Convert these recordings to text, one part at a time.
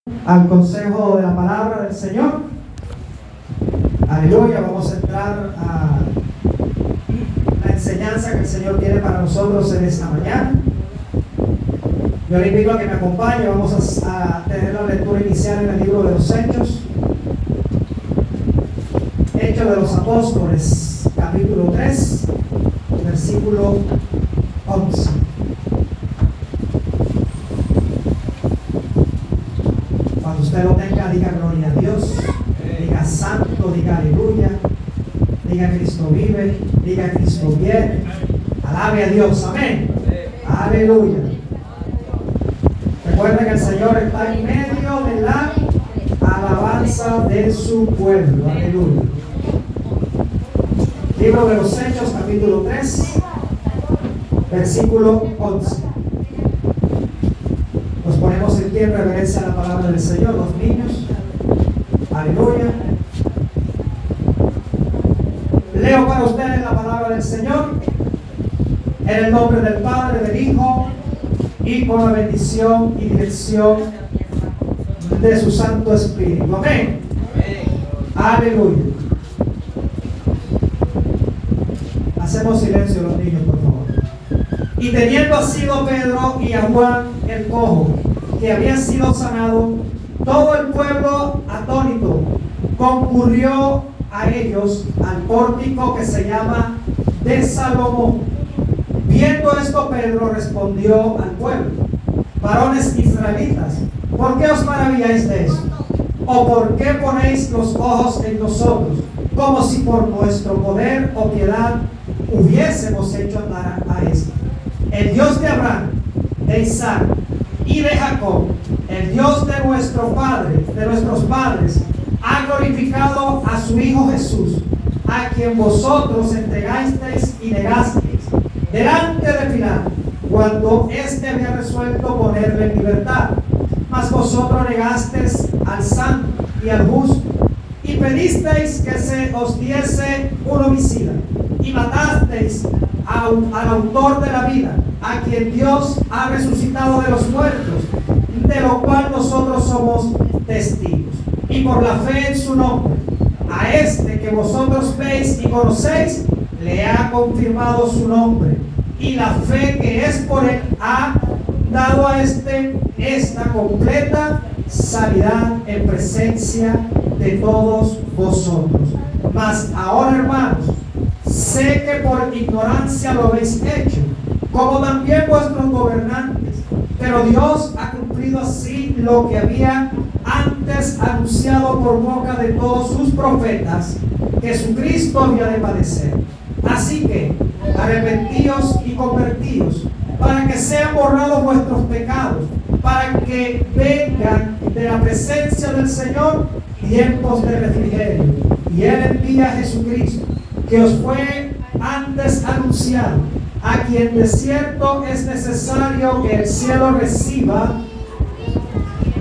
al consejo de la palabra del Señor. Aleluya, vamos a entrar a la enseñanza que el Señor tiene para nosotros en esta mañana. Yo le invito a que me acompañe. Vamos a tener la lectura inicial en el libro de los Hechos de los Apóstoles, capítulo 3, versículo 11. Cuando usted lo tenga, diga gloria a Dios, diga santo, diga aleluya, diga Cristo vive, diga Cristo viene, alabe a Dios, amén, aleluya. Recuerda que el Señor está en medio de la alabanza de su pueblo, aleluya. Libro de los Hechos, capítulo 3, versículo 11. Nos ponemos en pie en reverencia a la palabra del Señor, los niños. Aleluya. Leo para ustedes la palabra del Señor en el nombre del Padre, del Hijo y con la bendición y dirección de su Santo Espíritu. Amén. Aleluya. Hacemos silencio los niños, por favor. Y teniendo asido Pedro y a Juan el cojo, que había sido sanado, todo el pueblo atónito concurrió a ellos al pórtico que se llama de Salomón. Viendo esto, Pedro respondió al pueblo: varones israelitas, ¿por qué os maravilláis de esto? ¿O por qué ponéis los ojos en nosotros, como si por nuestro poder o piedad hubiésemos hecho andar a esto? El Dios de Abraham, de Isaac y de Jacob, el Dios de nuestros padres, ha glorificado a su Hijo Jesús, a quien vosotros entregasteis y negasteis delante de Pilato, cuando éste había resuelto ponerle en libertad. Mas vosotros negasteis al santo y al justo, y pedisteis que se os diese un homicida, y matasteis al autor de la vida, a quien Dios ha resucitado de los muertos, de lo cual nosotros somos testigos. Y por la fe en su nombre, a este que vosotros veis y conocéis, le ha confirmado su nombre, y la fe que es por él ha dado a este esta completa sanidad en presencia de todos vosotros. Mas ahora, hermanos, sé que por ignorancia lo habéis hecho, como también vuestros gobernantes, pero Dios ha cumplido así lo que había antes anunciado por boca de todos sus profetas, que Jesucristo había de padecer. Así que arrepentíos y convertíos, para que sean borrados vuestros pecados, para que vengan de la presencia del Señor tiempos de refrigerio. Y Él envía a Jesucristo, que os fue antes anunciado, a quien de cierto es necesario que el cielo reciba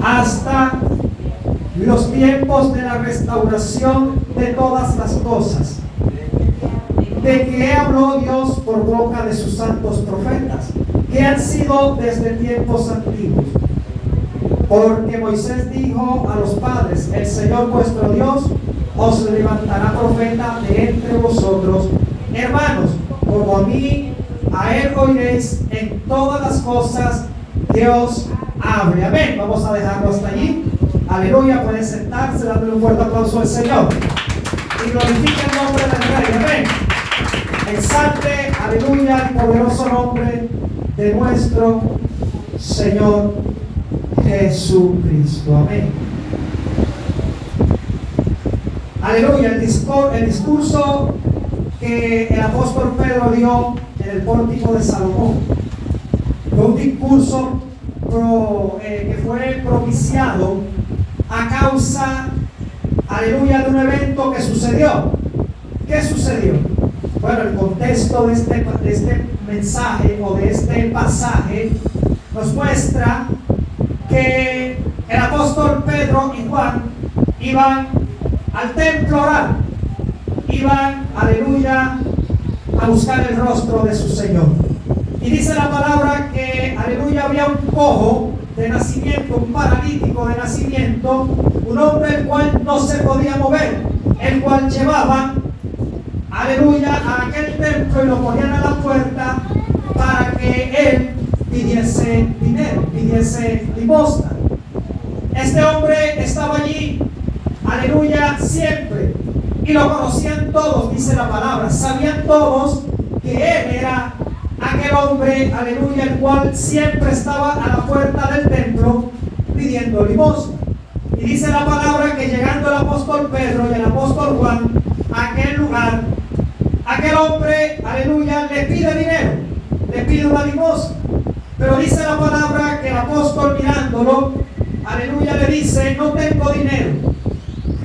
hasta los tiempos de la restauración de todas las cosas, de que habló Dios por boca de sus santos profetas, que han sido desde tiempos antiguos. Porque Moisés dijo a los padres: el Señor vuestro Dios os levantará profeta de entre vosotros. Hermanos, como a mí, a él oiréis en todas las cosas que os hable. Amén. Vamos a dejarlo hasta allí. Aleluya. Pueden sentarse, dándole un fuerte aplauso al Señor y glorifique el nombre del Rey. Amén. Exalte, aleluya, el poderoso nombre de nuestro Señor Jesucristo. Amén. Aleluya. El discurso que el apóstol Pedro dio en el pórtico de Salomón fue un discurso que fue propiciado a causa, aleluya, de un evento que sucedió. ¿Qué sucedió? Bueno, el contexto de este mensaje o de este pasaje nos muestra que el apóstol Pedro y Juan iban al templo a orar, iban, aleluya, a buscar el rostro de su Señor. Y dice la palabra que, aleluya, había un cojo de nacimiento, un paralítico de nacimiento, momento, un hombre el cual no se podía mover, el cual llevaba, aleluya, a aquel templo y lo ponían a la puerta para que él pidiese dinero, pidiese limosna. Este hombre estaba allí, aleluya, siempre, y lo conocían todos, dice la palabra, sabían todos que él era aquel hombre, aleluya, el cual siempre estaba a la puerta del templo pidiendo limosna. Y dice la palabra que llegando el apóstol Pedro y el apóstol Juan a aquel lugar, aquel hombre, aleluya, le pide dinero, le pide una limosna. Pero dice la palabra que el apóstol mirándolo, aleluya, le dice: no tengo dinero,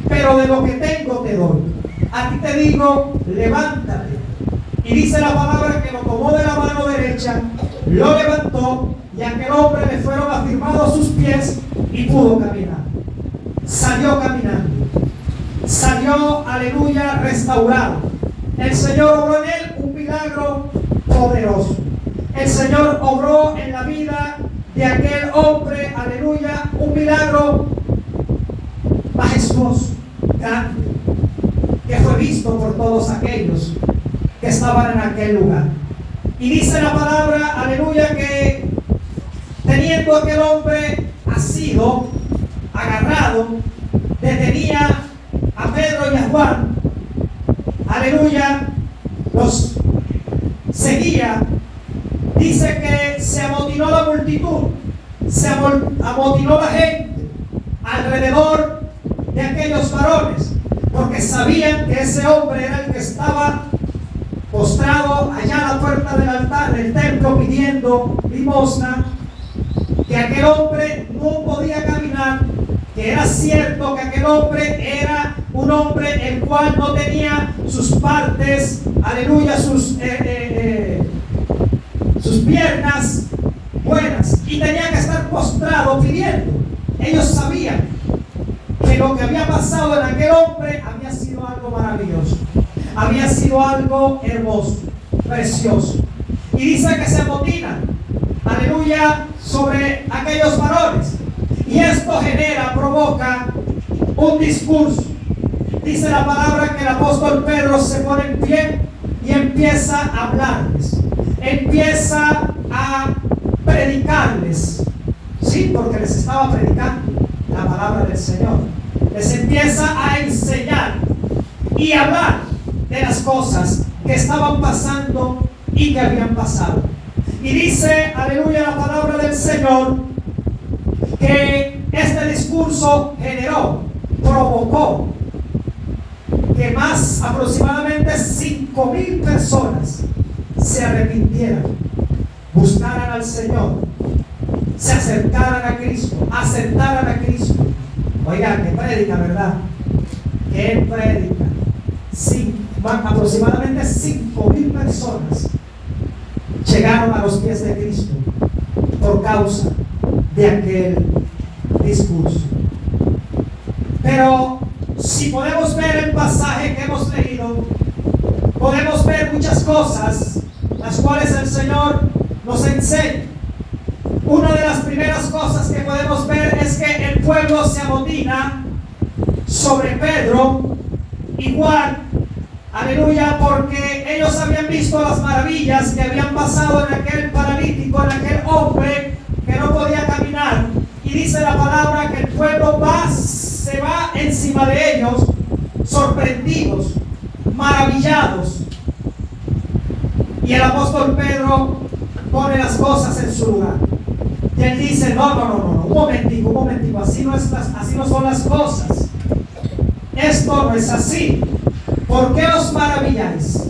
pero de lo que tengo te doy. A ti te digo, levántate. Y dice la palabra que lo tomó de la mano derecha, lo levantó, y a aquel hombre le fueron afirmados sus pies y pudo caminar. Salió caminando. Salió, aleluya, restaurado. El Señor obró en él un milagro poderoso. El Señor obró en la vida de aquel hombre, aleluya, un milagro majestuoso, grande, que fue visto por todos aquellos que estaban en aquel lugar. Y dice la palabra, aleluya, que teniendo aquel hombre asido, agarrado, detenía a Pedro y a Juan, aleluya, los seguía. Dice que se amotinó la multitud, se amotinó la gente alrededor de aquellos varones, porque sabían que ese hombre era el que estaba postrado allá a la puerta del altar del templo pidiendo limosna, que aquel hombre no podía caminar, que era cierto que aquel hombre era un hombre el cual no tenía sus partes, aleluya, sus piernas buenas, y tenía que estar postrado pidiendo. Ellos sabían que lo que había pasado en aquel hombre había sido algo maravilloso, había sido algo hermoso, precioso. Y dice que se amotinan, aleluya, sobre aquellos varones, y esto provoca un discurso. Dice la palabra que el apóstol Pedro se pone en pie y empieza a hablarles, empieza a predicarles, sí, porque les estaba predicando la palabra del Señor. Les empieza a enseñar y hablar de las cosas que estaban pasando y que habían pasado. Y dice, aleluya, la palabra del Señor, que este discurso provocó que más aproximadamente 5,000 personas se arrepintieran, buscaran al Señor, se acercaran a Cristo, aceptaran a Cristo. Oigan, qué prédica, ¿verdad? Qué prédica. Sí, aproximadamente 5,000 personas llegaron a los pies de Cristo por causa de aquel discurso. Pero si podemos ver el pasaje que hemos leído, podemos ver muchas cosas las cuales el Señor nos enseña. Una de las primeras cosas que podemos ver es que el pueblo se amotina sobre Pedro y Juan, aleluya, porque ellos habían visto las maravillas que habían pasado en aquel paralítico, en aquel hombre que no podía caminar. Y dice la palabra que el pueblo se va encima de ellos, sorprendidos, maravillados. Y el apóstol Pedro pone las cosas en su lugar. Y él dice, no, un momentico, así no son las cosas. Esto no es así. ¿Por qué os maravilláis?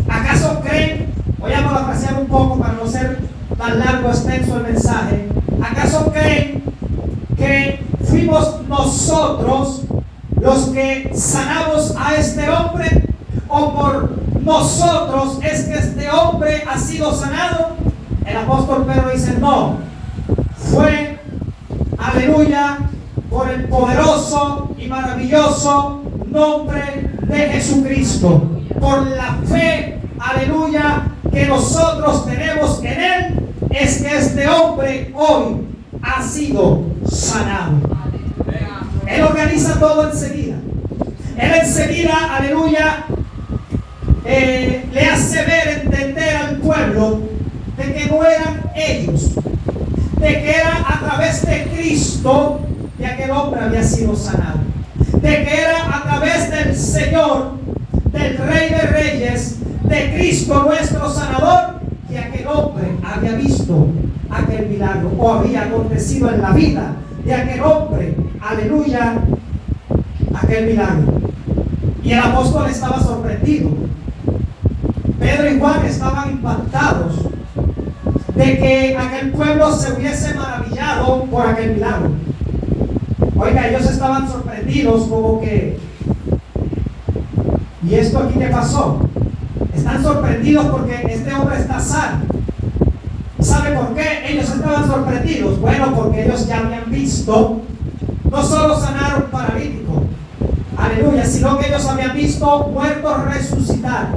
¿Acaso creen? Voy a parafrasear un poco para no ser tan largo, extenso el mensaje. ¿Acaso creen que fuimos nosotros los que sanamos a este hombre? ¿O por nosotros es que este hombre ha sido sanado? El apóstol Pedro dice, no, fue, aleluya, por el poderoso y maravilloso nombre de Jesucristo, por la fe, aleluya, que nosotros tenemos en él, es que este hombre hoy ha sido sanado. analiza todo enseguida. Él enseguida, aleluya, le hace ver, entender al pueblo de que no eran ellos, de que era a través de Cristo que aquel hombre había sido sanado, de que era a través del Señor, del Rey de Reyes, de Cristo nuestro sanador, que aquel hombre había visto aquel milagro, o había acontecido en la vida de aquel hombre, aleluya, aquel milagro. Y el apóstol estaba sorprendido. Pedro y Juan estaban impactados de que aquel pueblo se hubiese maravillado por aquel milagro. Oiga, ellos estaban sorprendidos como que, ¿y esto aquí qué pasó? Están sorprendidos porque este hombre está sano. ¿Sabe por qué ellos estaban sorprendidos? Bueno, porque ellos ya habían visto, no solo sanar a un paralítico, aleluya, sino que ellos habían visto muertos resucitar.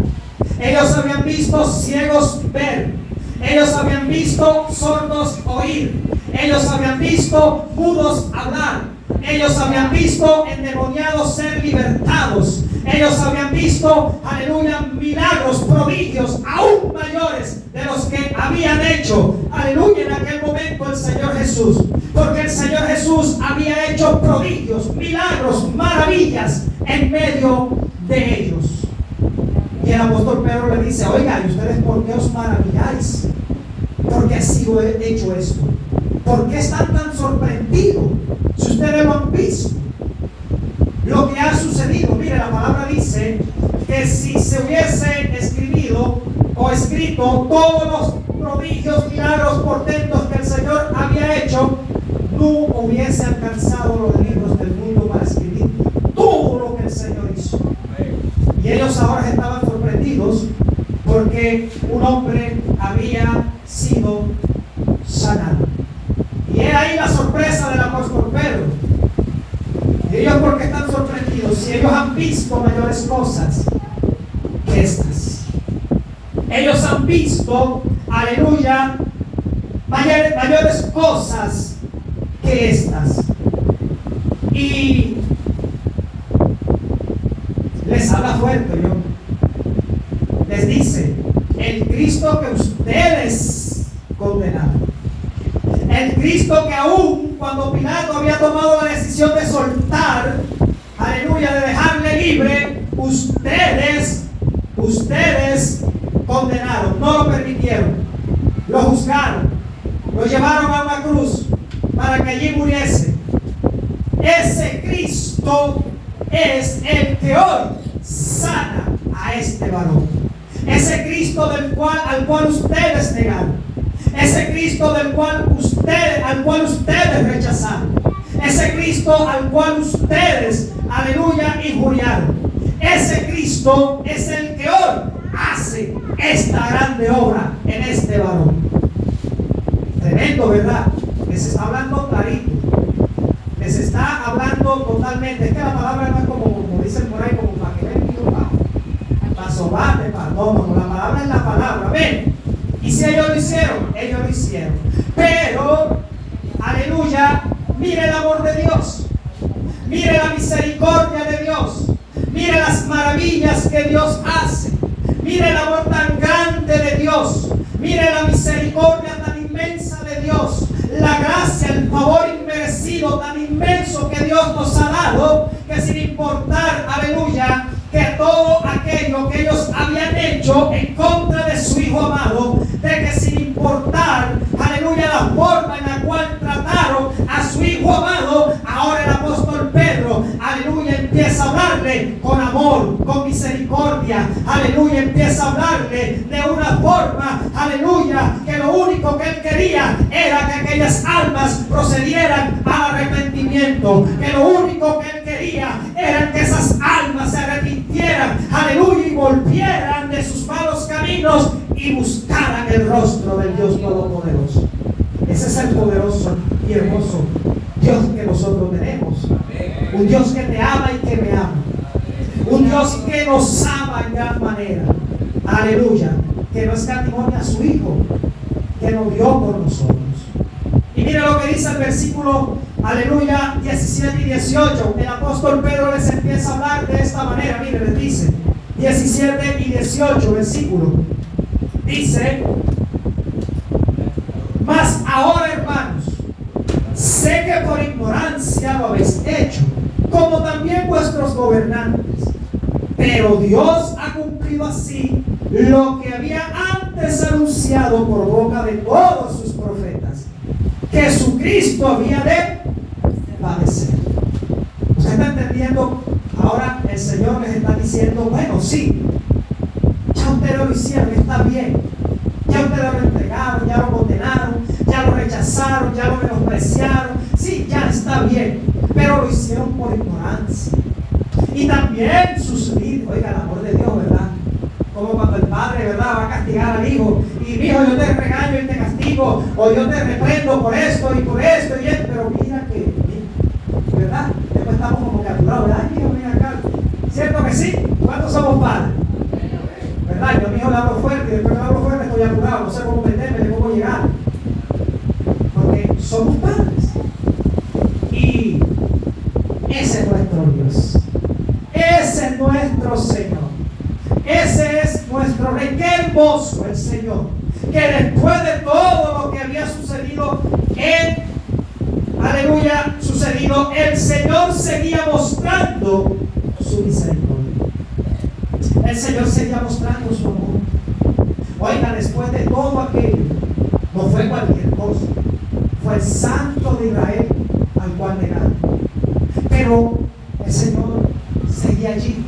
Ellos habían visto ciegos ver. Ellos habían visto sordos oír. Ellos habían visto mudos hablar. Ellos habían visto endemoniados ser libertados. Ellos habían visto, aleluya, milagros, prodigios aún mayores de los que habían hecho, aleluya, en aquel momento el Señor Jesús. Porque el Señor Jesús había hecho prodigios, milagros, maravillas en medio de ellos. Y el apóstol Pedro le dice, oiga, ¿y ustedes por qué os maravilláis? ¿Por qué ha sido hecho esto? ¿Por qué están tan sorprendidos? Si ustedes lo han visto, lo que ha sucedido. Mire, la palabra dice que si se hubiese escrito todos los prodigios, milagros, portentos que el Señor había hecho, no hubiese alcanzado los libros del mundo para escribir todo lo que el Señor hizo. Y ellos ahora estaban sorprendidos porque un hombre había sido sanado. Y es ahí la sorpresa del apóstol Pedro. Y ellos, ¿por qué están sorprendidos? Si ellos han visto mayores cosas que estas. Ellos han visto, aleluya, mayores cosas que estas. Y les habla fuerte, yo. Les dice, el Cristo que ustedes condenaron. El Cristo que aún cuando Pilato había tomado la decisión de soltar, aleluya, de dejarle libre, ustedes condenaron, no lo permitieron, lo juzgaron, lo llevaron a una cruz para que allí muriese. Ese Cristo es el que hoy sana a este varón. Ese Cristo al cual ustedes negaron. Ese Cristo al cual ustedes rechazaron. Ese Cristo al cual ustedes, aleluya, injuriaron. Ese Cristo es el que hoy hace esta grande obra en este varón. Tremendo, ¿verdad? Les está hablando clarito. Les está hablando totalmente. Es que la palabra no es como dicen por ahí, como para que ven para sobarte, no, la palabra es la palabra. Ven. Y si ellos lo hicieron, ellos lo hicieron. Pero, aleluya, mire el amor de Dios. Mire la misericordia de Dios. Mire las maravillas que Dios hace. Mire el amor tan grande de Dios. Mire la misericordia tan inmensa de Dios. La gracia, el favor inmerecido tan inmenso que Dios nos ha dado, que sin importar, aleluya, que todo aquello que ellos habían hecho en contra de su Hijo amado, de que sin importar, aleluya, la forma en la cual trataron a su Hijo amado, ahora el apóstol Pedro, aleluya, empieza a hablarle con amor, con misericordia, aleluya, empieza a hablarle de una forma, aleluya, que lo único que él quería era que aquellas almas procedieran al arrepentimiento, que lo único que él quería era que esas almas se arrepintieran, aleluya, y volvieran de sus malos caminos y buscaran el rostro del Dios Todopoderoso. Ese es el poderoso y hermoso Dios que nosotros tenemos. Un Dios que te ama y que me ama. Un Dios que nos ama en gran manera. Aleluya. Que no escatimó a su Hijo, que nos dio por nosotros. Y mira lo que dice el versículo, aleluya, 17 y 18, el apóstol Pedro les empieza a hablar de esta manera. Mire, les dice, 17 y 18 versículo, dice: mas ahora, hermanos, sé que por ignorancia lo habéis hecho, como también vuestros gobernantes, pero Dios ha cumplido así lo que había antes anunciado por boca de todos sus profetas, que Jesucristo había de padecer. ¿Usted está entendiendo? Ahora el Señor les está diciendo: bueno, sí, ya ustedes lo hicieron, está bien, ya ustedes lo entregaron, ya lo condenaron, ya lo rechazaron, ya lo menospreciaron, sí, ya está bien, pero lo hicieron por ignorancia. Y también sus hijos, oiga, el amor de Dios, ¿verdad? Como cuando el padre, ¿verdad?, va a castigar al hijo, y mi hijo, yo te regaño y te castigo, o yo te reprendo por esto y esto, pero mira que, ¿verdad? Después estamos como capturados, ¿verdad? Ay, hijo, mira acá, ¿cierto que sí? ¿Cuántos somos padres? ¿Verdad? Yo a mi hijo le hablo fuerte, y después que le hablo fuerte estoy apurado, no sé cómo meterme, ni cómo llegar, porque somos padres, y ese es nuestro Dios, ese es nuestro Señor, ese es nuestro Rey. Qué hermoso el Señor, que después de todo lo que había sucedido aleluya, sucedido, el Señor seguía mostrando su misericordia. El Señor seguía mostrando su amor. Oiga, después de todo aquello, no fue cualquier cosa, fue el Santo de Israel al cual negaron. Pero el Señor seguía allí,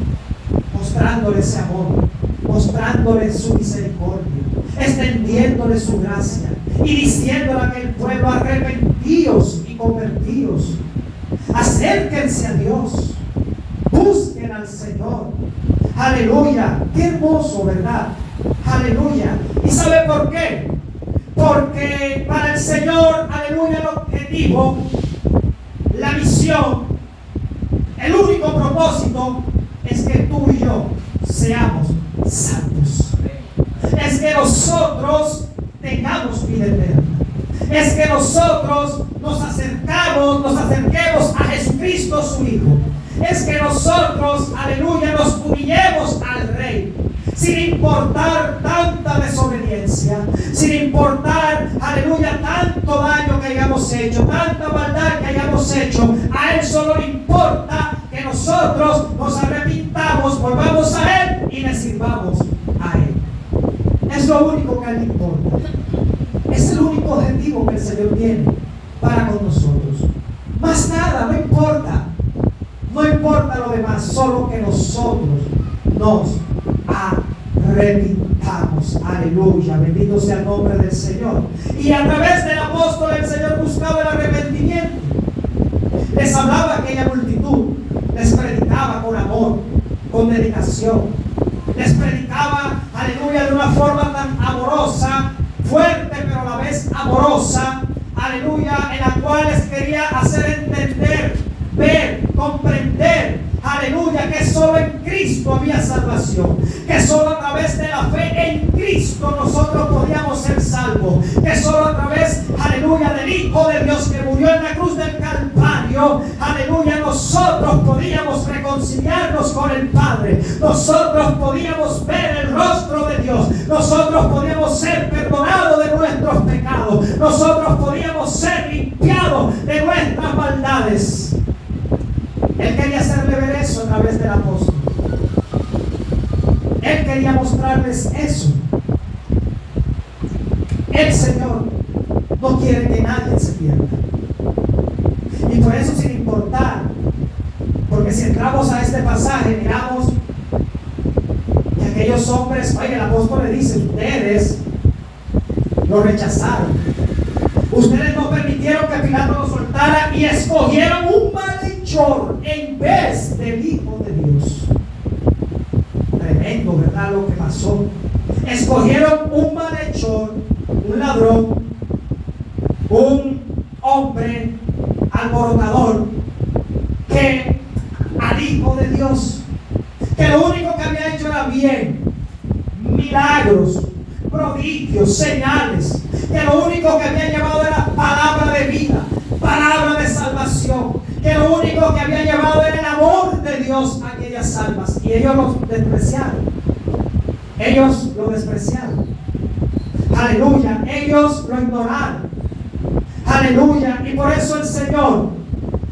mostrándole ese amor, mostrándole su misericordia, extendiéndole su gracia y diciéndole a aquel pueblo: arrepentíos y convertíos, acérquense a Dios, busquen al Señor. Aleluya, qué hermoso, ¿verdad? Aleluya. ¿Y sabe por qué? Porque para el Señor, aleluya, el objetivo, la misión, el único propósito es que tú y yo seamos santos. Es que nosotros tengamos vida eterna. Es que nosotros nos acerquemos a Jesucristo su Hijo. Es que nosotros, aleluya, nos humillemos al Rey, sin importar tanta desobediencia, sin importar, aleluya, tanto daño que hayamos hecho, tanta maldad que hayamos hecho. A Él solo le importa que nosotros nos arrepintamos, volvamos a Él y le sirvamos a Él. Es lo único que a Él le importa. Es el único objetivo que el Señor tiene para con nosotros. Más nada, no importa. No importa lo demás, solo que nosotros nos arrepintamos. Aleluya, bendito sea el nombre del Señor. Y a través del apóstol el Señor buscaba el arrepentimiento. Les hablaba a aquella multitud, les predicaba con amor, con dedicación. Les predicaba, aleluya, de una forma tan amorosa, fuerte pero a la vez amorosa, aleluya, en la cual les quería hacer entender, ver, comprender, aleluya, que solo en Cristo había salvación, que solo a través de la fe en Cristo nosotros podíamos ser salvos, que solo a través, aleluya, del Hijo de Dios que murió en la cruz del Calvario, aleluya, nosotros podíamos reconciliarnos con el Padre, nosotros podíamos ver el rostro de Dios, nosotros podíamos ser perdonados de nuestros pecados, nosotros podíamos ser limpiados de nuestras maldades. Él quería hacerle ver eso a través del apóstol. Él quería mostrarles eso. El Señor no quiere que nadie se pierda. Y por eso, sin importar, porque si entramos a este pasaje, miramos que aquellos hombres, oye, el apóstol le dice: ustedes lo rechazaron. Ustedes no permitieron que Pilato lo soltara y escogieron un malhechor en vez del Hijo de Dios. Tremendo, ¿verdad?, lo que pasó. Escogieron un malhechor, un ladrón, un hombre alborotador, que al Hijo de Dios, que lo único que había hecho era bien, milagros, prodigios, señales, que lo único que había llevado era palabra de vida, palabra de salvación, que lo único que había llevado era el amor de Dios a aquellas almas, y ellos lo despreciaron. Ellos lo despreciaron. Aleluya. Ellos lo ignoraron. Aleluya. Y por eso el Señor,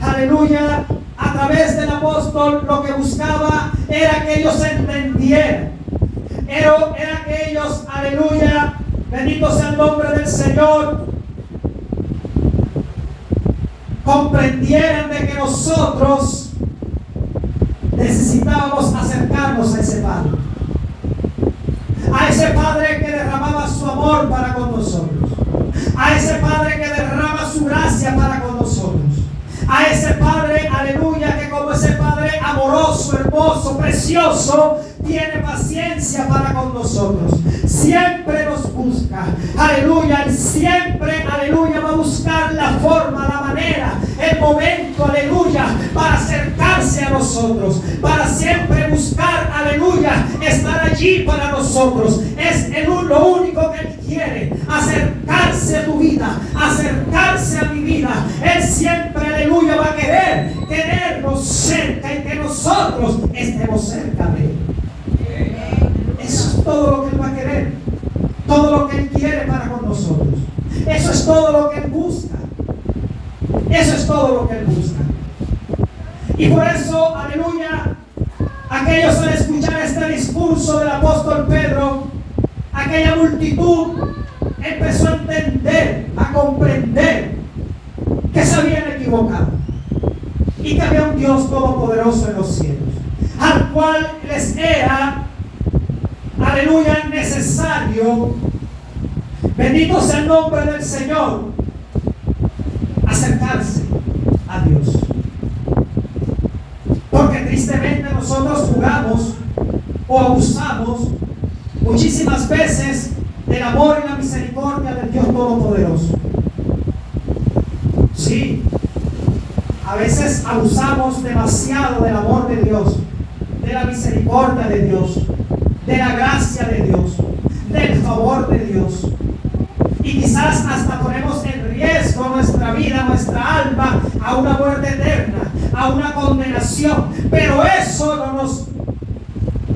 aleluya, a través del apóstol lo que buscaba era que ellos entendieran. Era que ellos, aleluya, bendito sea el nombre del Señor, comprendieran de que nosotros necesitábamos acercarnos a ese Padre. A ese Padre que derramaba su amor para con nosotros. A ese Padre que derrama su gracia para con nosotros. A ese Padre, aleluya, que como ese Padre amoroso, hermoso, precioso, tiene paciencia para con nosotros. Siempre nos busca. Aleluya. Él siempre, aleluya, va a buscar la forma, la manera, el momento, aleluya, para acercarse a nosotros. Para siempre buscar, aleluya, estar allí para nosotros. Es lo único que Él quiere. Acercarse a tu vida. Acercarse a mi vida. Él siempre, aleluya, va a querer tenernos cerca y que nosotros estemos cerca de Él. Eso es todo lo que Él va a querer. Todo lo que Él quiere para con nosotros. Eso es todo lo que Él busca. Eso es todo lo que Él busca. Y por eso, aleluya, aquellos al escuchar este discurso del apóstol Pedro, aquella multitud empezó a entender, a comprender que se habían equivocado y que había un Dios todopoderoso en los cielos, al cual les era, aleluya, necesario, bendito sea el nombre del Señor, acercarse a Dios. Porque tristemente nosotros jugamos o abusamos muchísimas veces del amor y la misericordia del Dios Todopoderoso. Sí, a veces abusamos demasiado del amor de Dios, de la misericordia de Dios, de la gracia de Dios, del favor de Dios. Y quizás hasta ponemos en riesgo nuestra vida, nuestra alma, a una muerte eterna, a una condenación. Pero eso no nos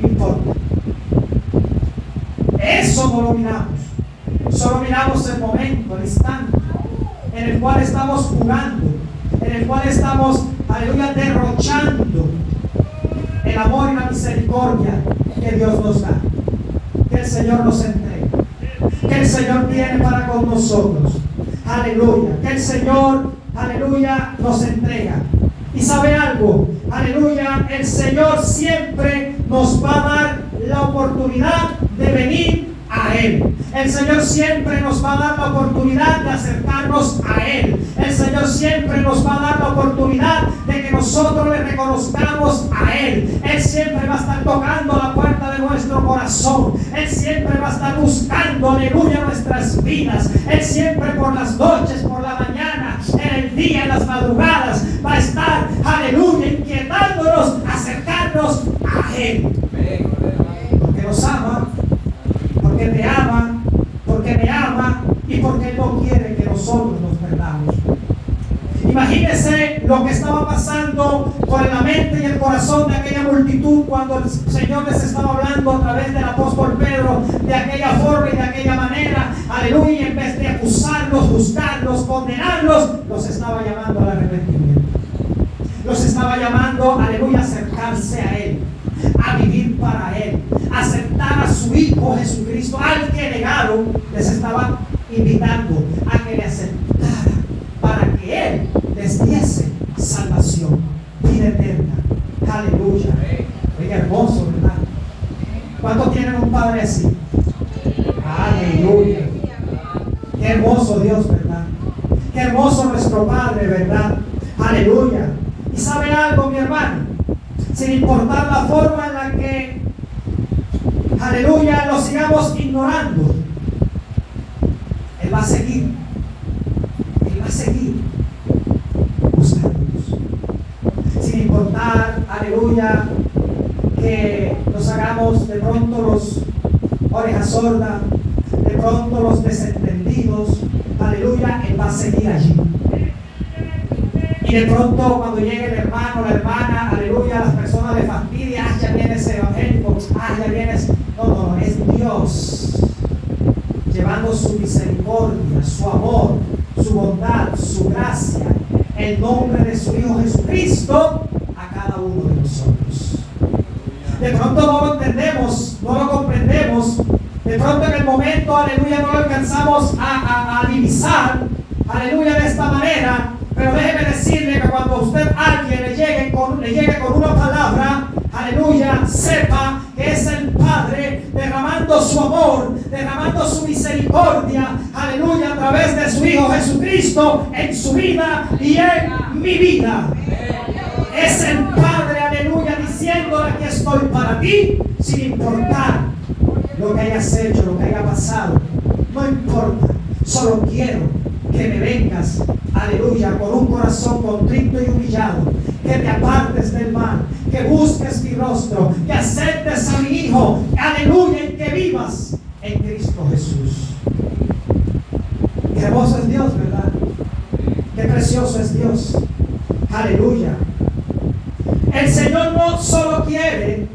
importa. Eso no lo miramos. Solo miramos el momento, el instante en el cual estamos jugando, en el cual estamos, aleluya, derrochando el amor y la misericordia que Dios nos da, que el Señor nos entrega, que el Señor tiene para con nosotros. Aleluya, que el Señor, aleluya, nos entrega. Y sabe algo, aleluya, el Señor siempre nos va a dar la oportunidad de venir a Él. El Señor siempre nos va a dar la oportunidad de acercarnos a Él. El Señor siempre nos va a dar la oportunidad de que nosotros le reconozcamos a Él. Él siempre va a estar tocando la puerta de nuestro corazón. Él siempre va a estar buscando, aleluya, nuestras vidas. Él siempre por las noches, por la mañana, en el día, en las madrugadas, va a estar, aleluya, inquietándonos, acercarnos a Él. Porque nos ama, porque te ama, porque me ama y porque Él no quiere que nosotros nos perdamos. Imagínense lo que estaba pasando por la mente y el corazón de aquella multitud cuando el Señor les estaba hablando a través del apóstol Pedro de aquella forma y de aquella manera. Aleluya, y en vez de acusarlos, juzgarlos, condenarlos, los estaba llamando al arrepentimiento. Los estaba llamando, aleluya, a acercarse a Él, a vivir para Él, a aceptar a su Hijo Jesucristo, al que negaron. Les estaba invitando a que le aceptara para que Él les diese salvación, vida eterna. Aleluya. Oiga, hermoso, ¿verdad? ¿Cuántos tienen un Padre así? Aleluya. Qué hermoso Dios, ¿verdad? Qué hermoso nuestro Padre, ¿verdad? Aleluya. Y sabe algo, mi hermano, sin importar la forma en la que, aleluya, lo sigamos ignorando, Él va a seguir. Él va a seguir buscándonos. Sin importar, aleluya, que nos hagamos de pronto los orejas sordas, de pronto los desentendidos, aleluya, Él va a seguir allí. Y de pronto cuando llegue el hermano, la hermana, aleluya, las personas le fastidian, ya viene ese evangélico, ya viene ese... No, es Dios llevando su misericordia, su amor, su bondad, su gracia, el nombre de su Hijo Jesucristo a cada uno de nosotros. De pronto no lo entendemos, no lo comprendemos, de pronto en el momento, aleluya, no lo alcanzamos a divisar, aleluya, de esta manera. Pero déjeme decirle que cuando usted a alguien le llegue con una palabra, aleluya, sepa que es el Padre derramando su amor, derramando su misericordia, aleluya, a través de su Hijo Jesucristo en su vida y en mi vida. Es el Padre, aleluya, diciéndole que estoy para ti, sin importar lo que hayas hecho, lo que haya pasado. No importa, solo quiero que me vengas, aleluya, con un corazón contrito y humillado, que te apartes del mal, que busques mi rostro, que aceptes a mi Hijo, aleluya, y que vivas en Cristo Jesús. Qué hermoso es Dios, ¿verdad? Qué precioso es Dios. Aleluya. El Señor no solo quiere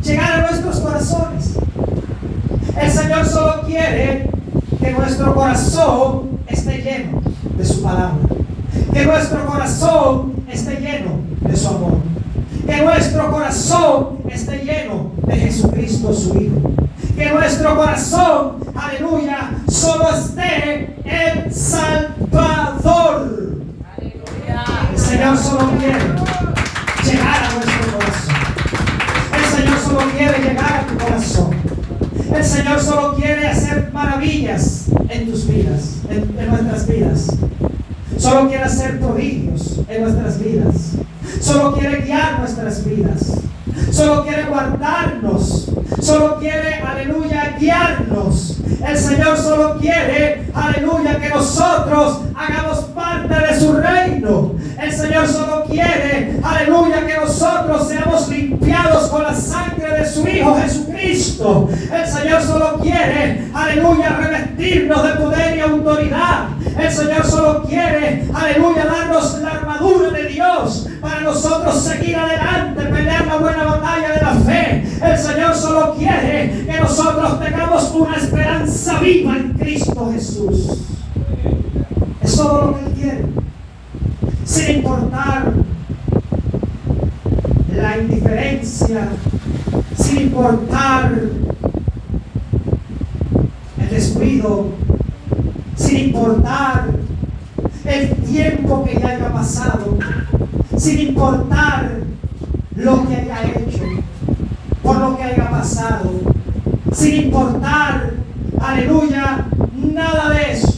llegar a nuestros corazones. El Señor solo quiere que nuestro corazón esté lleno de su palabra, que nuestro corazón esté lleno de su amor, que nuestro corazón esté lleno de Jesucristo su Hijo, que nuestro corazón, aleluya, solo esté el Salvador. El Señor solo quiere llegar a nuestro corazón. El Señor solo quiere llegar a tu corazón. El Señor solo quiere hacer maravillas en tus vidas, en nuestras vidas. Solo quiere hacer prodigios en nuestras vidas. Solo quiere guiar nuestras vidas. Solo quiere guardarnos. Solo quiere, aleluya, guiarnos. El Señor solo quiere, aleluya, que nosotros hagamos parte de su reino. El Señor solo quiere, aleluya, que nosotros seamos limpiados con la sangre de su Hijo Jesucristo. El Señor solo quiere, aleluya, revestirnos de poder y autoridad. El Señor solo quiere, aleluya, darnos la armadura de Dios para nosotros seguir adelante, pelear la buena batalla de la fe. El Señor solo quiere que nosotros tengamos una esperanza viva en Cristo Jesús. Es todo lo que Él quiere, sin importar la indiferencia, sin importar el descuido, sin importar el tiempo que ya haya pasado, sin importar lo que haya hecho, por lo que haya pasado, sin importar, aleluya, nada de eso.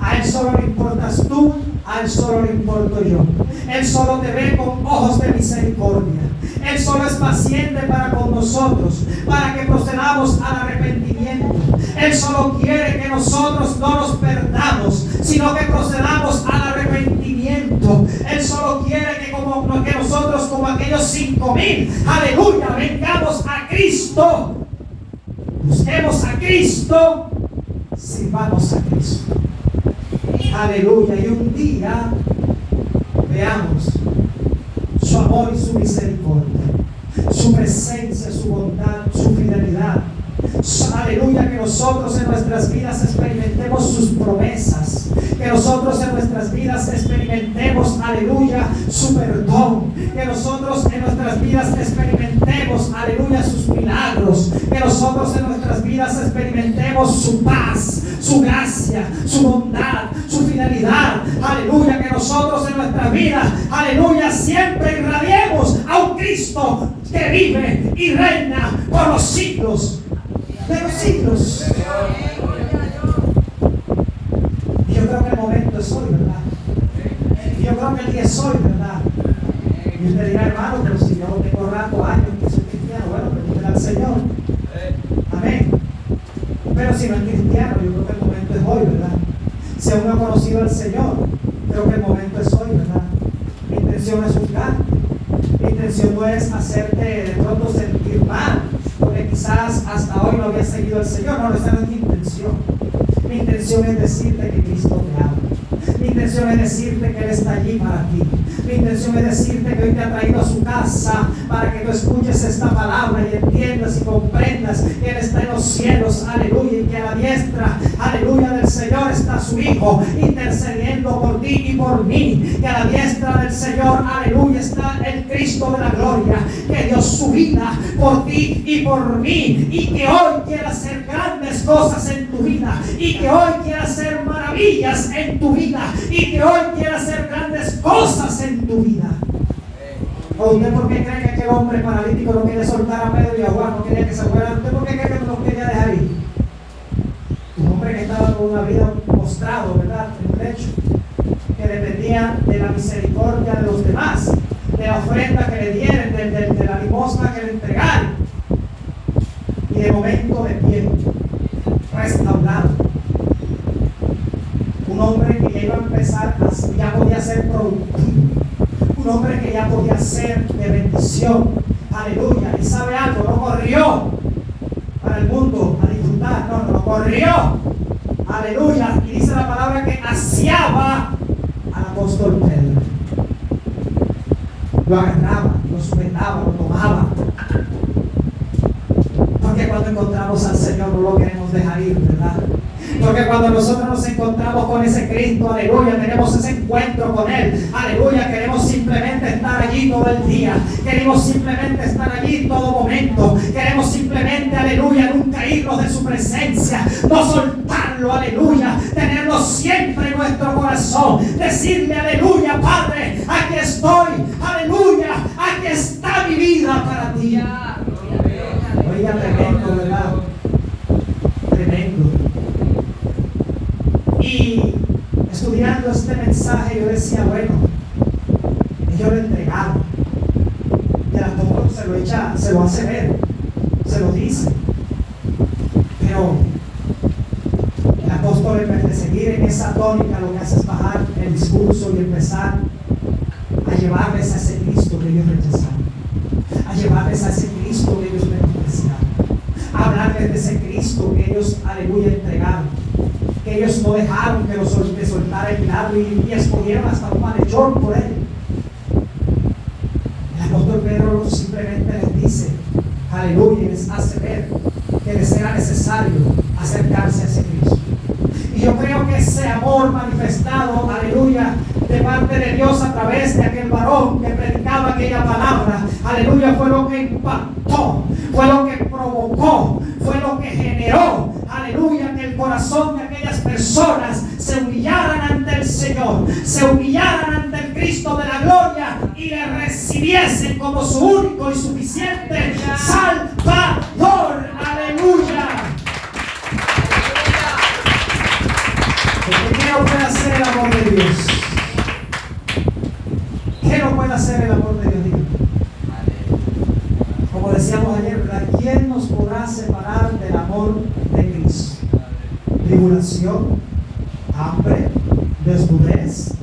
A Él solo le importas tú, a Él solo le importo yo. Él solo te ve con ojos de misericordia. Él solo es paciente para con nosotros, para que procedamos al arrepentimiento. Él solo quiere que nosotros no nos perdamos, sino que procedamos al arrepentimiento. Él solo quiere que nosotros, como aquellos 5,000, aleluya, vengamos a Cristo, busquemos a Cristo, sirvamos a Cristo. Aleluya. Y un día veamos su amor y su misericordia, su presencia, su bondad, su fidelidad. Aleluya, que nosotros en nuestras vidas experimentemos sus promesas, que nosotros en nuestras vidas experimentemos, aleluya, su perdón, que nosotros en nuestras vidas experimentemos, aleluya, sus milagros, que nosotros en nuestras vidas experimentemos su paz, su gracia, su bondad, su fidelidad. Aleluya, que nosotros en nuestra vida, aleluya, siempre irradiemos a un Cristo que vive y reina por los siglos de los siglos. Y yo creo que el momento es hoy, ¿verdad? Y yo creo que el día es hoy, ¿verdad? Y usted dirá, hermano, pero si yo tengo rato, años que soy cristiano, bueno, pregúntele al Señor. Amén. Pero si no es cristiano, yo creo que el momento es hoy, ¿verdad? Si aún no ha conocido al Señor, creo que el momento es hoy, ¿verdad? Mi intención es juzgarte. Mi intención no es hacerte de pronto sentir mal, porque quizás hasta hoy no habías seguido al Señor. No, esa no es mi intención. Mi intención es decirte que Cristo te ama. Mi intención es decirte que Él está allí para ti. Mi intención es decirte que hoy te ha traído a su casa para que tú escuches esta palabra y entiendas y comprendas que Él está en los cielos, aleluya, y que a la diestra, aleluya, del Señor está su Hijo intercediendo por ti y por mí, que a la diestra del Señor, aleluya, está el Cristo de la gloria, que dio su vida por ti y por mí, y que hoy quiere hacer grandes cosas en tu vida, y que hoy quiere hacer maravillas en tu vida, y que hoy quiere hacer grandes cosas en tu vida. ¿O usted por qué cree que aquel hombre paralítico no quería soltar a Pedro y a Juan, no quería que se fueran? ¿Usted por qué cree que no los quería dejar ir? Un hombre que estaba con una vida postrado, ¿verdad?, en un lecho, que dependía de la misericordia de los demás, de la ofrenda que le dieran, de la limosna que le entregaran. Y de momento de pie, restaurado. Un hombre que ya iba a empezar, ya podía ser productivo. Un hombre que ya podía ser de bendición. Aleluya. Y sabe algo, no corrió para el mundo a disfrutar, no corrió. Aleluya. Y dice la palabra que asiaba al apóstol Pedro. Lo agarraba, lo sujetaba, lo tomaba. Porque cuando encontramos al Señor no lo queremos dejar ir, ¿verdad? Porque cuando nosotros nos encontramos con ese Cristo, aleluya, tenemos ese encuentro con Él, aleluya, queremos simplemente estar allí todo el día, queremos simplemente estar allí en todo momento, queremos simplemente, aleluya, nunca irnos de su presencia, no soltarlo, aleluya, tenerlo siempre en nuestro corazón, decirle, aleluya, Padre, aquí estoy, aleluya, aquí está mi vida para ti. Oiga, tremendo, ¿verdad? Tremendo. Y estudiando este mensaje yo decía, bueno, ellos lo entregaron. Y el apóstol se lo hace ver, se lo dice. Pero el apóstol, en vez de seguir en esa tónica, lo que hace es bajar el discurso y empezar a llevarles a ese Cristo que ellos rechazaron, a llevarles a ese Cristo que ellos menospreciaron, a hablarles de ese Cristo que ellos, aleluya, entregaron, que ellos no dejaron que los soltara el milagro y escogieron hasta un malhechor por él. El apóstol Pedro simplemente les dice, aleluya, y les hace ver que les era necesario acercarse a ese Cristo. Y yo creo que ese amor manifestado, aleluya, de parte de Dios a través de aquel varón que predicaba aquella palabra, aleluya, fue lo que impactó, fue lo que provocó, fue lo que generó, aleluya, que el corazón de aquellas personas se humillaran ante el Señor, se humillaran ante el Cristo de la gloria y le recibiesen como su único y suficiente Salvador. Aleluya. ¿Qué no puede hacer el amor de Dios? ¿Qué no puede hacer el amor de Dios? Como decíamos ayer, ¿verdad? ¿Quién nos podrá separar del amor de Cristo? Tribulación, hambre, desnudez,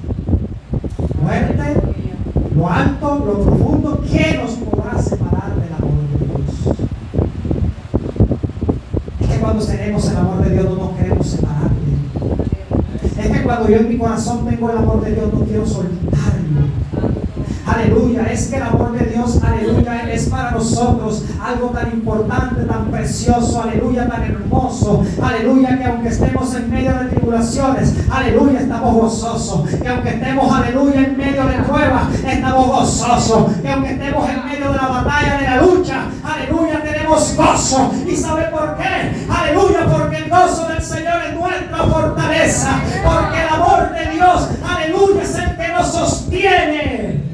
muerte, lo alto, lo profundo. ¿Quién nos podrá separar del amor de Dios? Es que cuando tenemos el amor de Dios no nos queremos separar de Él. Es que cuando yo en mi corazón tengo el amor de Dios no quiero soltarlo. Aleluya, es que el amor de Dios, aleluya, es para nosotros algo tan importante, tan precioso, aleluya, tan hermoso, aleluya, que aunque estemos en medio de tribulaciones, aleluya, estamos gozosos, que aunque estemos, aleluya, en medio de pruebas, estamos gozosos, que aunque estemos en medio de la batalla, de la lucha, aleluya, tenemos gozo. ¿Y sabe por qué? Aleluya, porque el gozo del Señor es nuestra fortaleza, porque el amor de Dios, aleluya, es el que nos sostiene.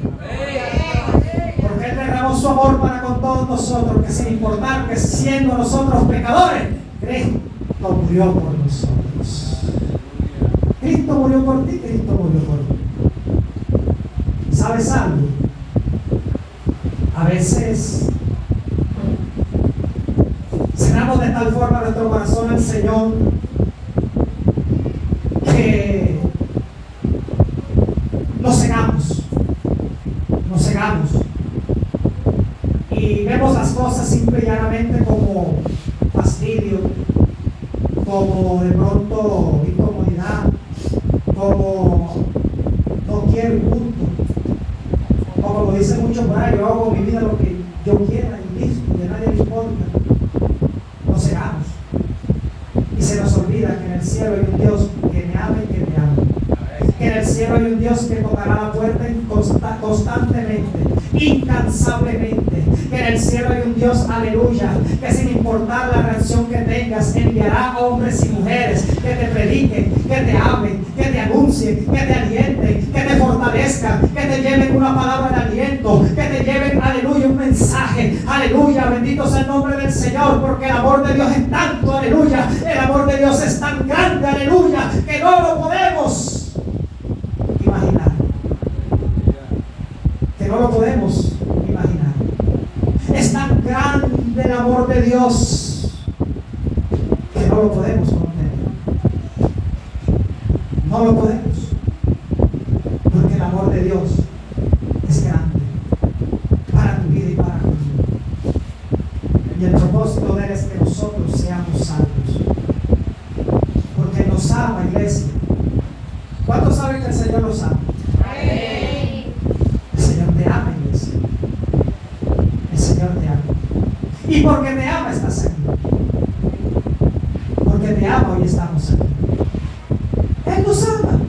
Porque Él derramó su amor para con todos nosotros, que sin importar que siendo nosotros pecadores, Cristo murió por nosotros. Cristo murió por ti, Cristo murió por ti. ¿Sabes algo? A veces cerramos de tal forma nuestro corazón al Señor que nos cegamos y vemos las cosas simple y llanamente como fastidio, como de pronto incomodidad, como quiero y punto. O como dicen muchos por ahí, yo hago con mi vida lo que yo quiera y listo, y a nadie le importa. No cegamos. Y se nos olvida que en el cielo hay un Dios que me ama y que me ama. Que en el cielo hay un Dios que tocará la puerta constantemente, incansablemente. Que en el cielo hay un Dios, aleluya, que sin importar la reacción que tengas, enviará hombres y mujeres que te prediquen, que te amen, que te anuncien, que te alienten, que te fortalezcan, que te lleven una palabra de aliento, que te lleven, aleluya, un mensaje. Aleluya, bendito sea el nombre del Señor, porque el amor de Dios es tanto, aleluya. El amor de Dios es tan grande, aleluya, que no lo podemos imaginar. Que no lo podemos imaginar. Es tan grande el amor de Dios que no lo podemos contener. No lo podemos. Porque el amor de Dios es grande para tu vida y para tu vida. Y el propósito de Él es que nosotros seamos salvos. Porque Él nos ama, iglesia. ¿Cuántos saben que el Señor los ama? El Señor te ama, iglesia. El Señor te ama. Y porque te ama estás aquí. Porque te ama hoy estamos aquí. Él nos ama.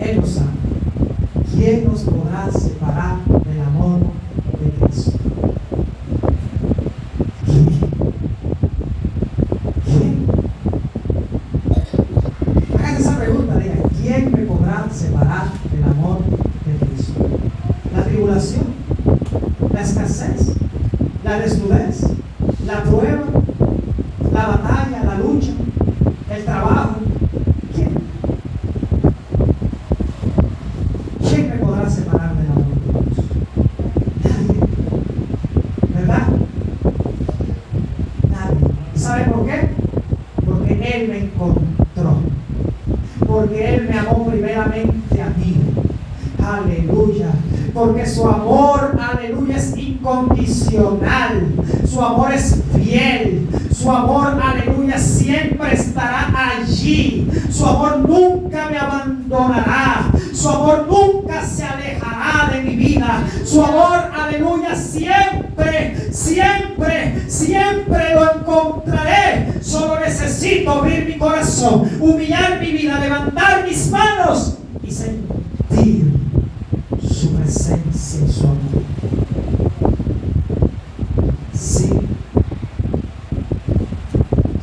Él nos ama. ¿Quién nos podrá separar del amor de Cristo? ¿Quién? Hágase esa pregunta, diga, ¿quién me podrá separar del amor de Cristo? La tribulación, la escasez, la desnudez, la prueba, la batalla, la lucha, el trabajo. ¿Quién? ¿Quién me podrá separar del amor de Dios? Nadie. ¿Verdad? Nadie. ¿Sabe por qué? Porque Él me encontró. Porque Él me amó primeramente a mí. Aleluya. Porque su amor, aleluya, es incondicional. Su amor es fiel. Su amor, aleluya, siempre estará allí. Su amor nunca me abandonará. Su amor nunca se alejará de mi vida. Su amor, aleluya, siempre, siempre, siempre lo encontraré. Solo necesito abrir mi corazón, humillar mi vida, levantar mis manos y sentir su presencia y su amor. Sí,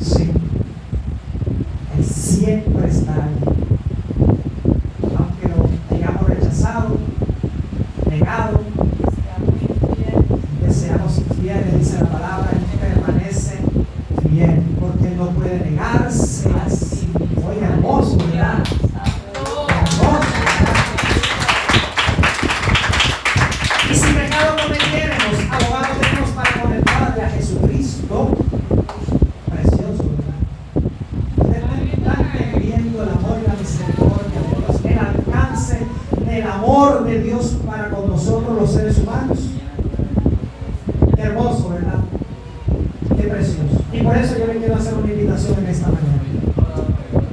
sí, Él siempre estará allí. Aunque lo hayamos rechazado, negado, que seamos infieles, dice la palabra, Él permanece fiel, porque Él no puede negarse así. Oiga, hermoso, ¿verdad? Y si pecado cometiéremos, abogado tenemos para con el Padre, a Jesucristo. Precioso, ¿verdad? Ustedes están entendiendo el amor y la misericordia de Dios, el alcance del amor de Dios para con nosotros los seres humanos. Qué hermoso, ¿verdad? Qué precioso. Y por eso yo le quiero hacer una invitación en esta mañana.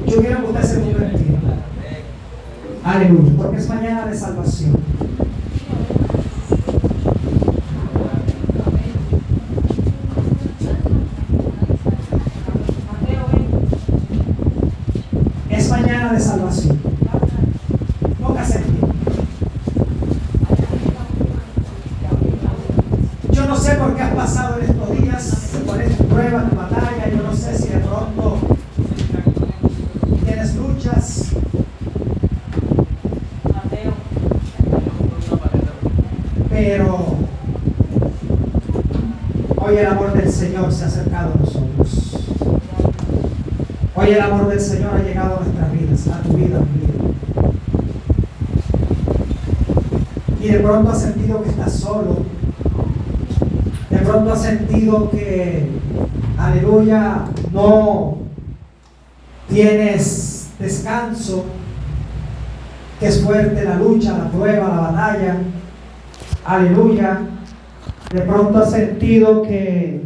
Yo quiero que usted se convertido. Aleluya, porque es mañana de salvación. Es mañana de salvación. Póngase en pie. Yo no sé por qué has pasado en estos días, por esta prueba, tu batalla. Yo no sé si de pronto tienes luchas. Pero hoy el amor del Señor se ha acercado a nosotros. Hoy el amor del Señor ha llegado a nuestras vidas, a tu vida, a mi vida. Y de pronto has sentido que estás solo. De pronto has sentido que, aleluya, no tienes descanso, que es fuerte la lucha, la prueba, la batalla. Aleluya. De pronto has sentido que